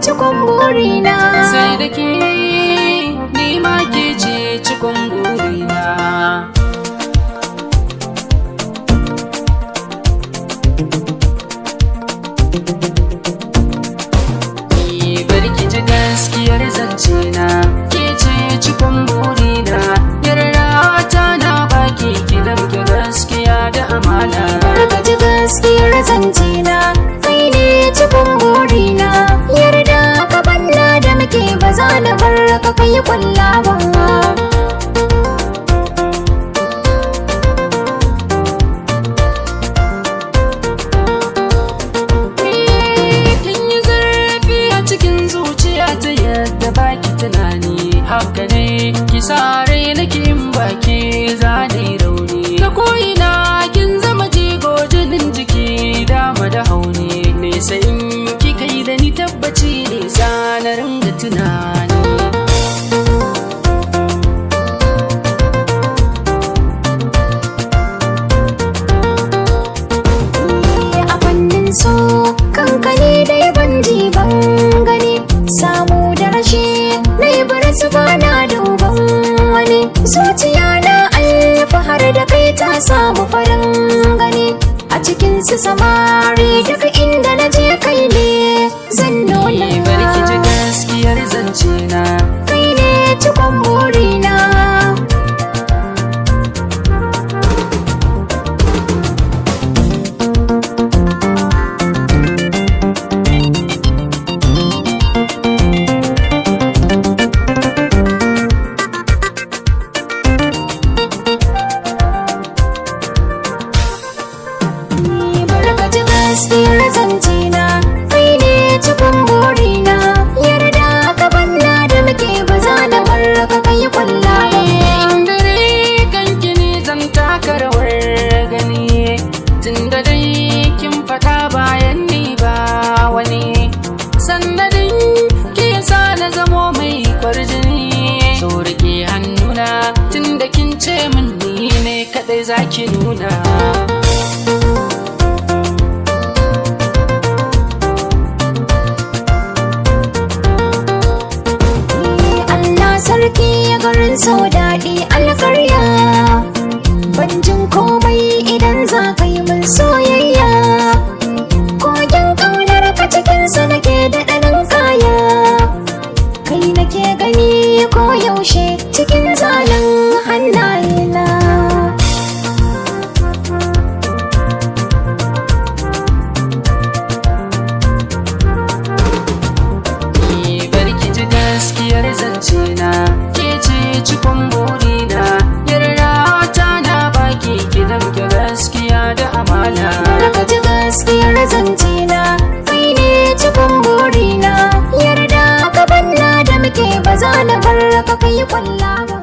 cikon burina. Sai da ke ni ma ke ce cikon burina. Bari ki ji gaskiyar zance na, ke ce cikon burina. Yarda ta na baki ki damke gaskiya da amana. Bari ka ji gaskiyar zance na, kai ne cikon burina. Yarda ka banna da muke ba za na bar ka kai kwalla ba. Da baki tunani haka ne ki sare nake in baki zane rauni ta ko'ina kin zama jigo jinin jiki dama da hauni nesa in kika yi da ni tabbaci ne na ringa tunani. A fannin so kankane da yaban ban gani samu da rashi na yi barasu ba na duban wani zuciya na alfahar da kai ta samu farin gani a cikin su samari daga inda na je kai ne zan nuna. Bari ki ji gaskiyar zance na, kai ne cikon burina. Gaskiyar zance na, kai ne cikon burina. Yarda ka banna da muke ba za na bar ka kai kwalla ba. Dare kanki ne zan taka rawar gani tunda dai kin fata bayan ni ba wani sannadin ki sa na zamo mai kwarjini. So rike hannuna tunda kin ce min ni ne kadai zaki nuna. Sarki ya garin sau daɗi alkarya ban jin komai idan za ka yi min soyayya. Kogin ƙaunar ka cikinsa nake da ɗanin kaya, kai nake gani ko yaushe cikin zanen hannayena. Bari ki ji gaskiyar zance na, ke ce cikon burina. Yarda ta na baki ki damke gaskiya da amana. Bari ka ji gaskiyar zance na, kai ne cikon burina. Yarda ka banna da muke ba za na bar ka kai kwalla ba.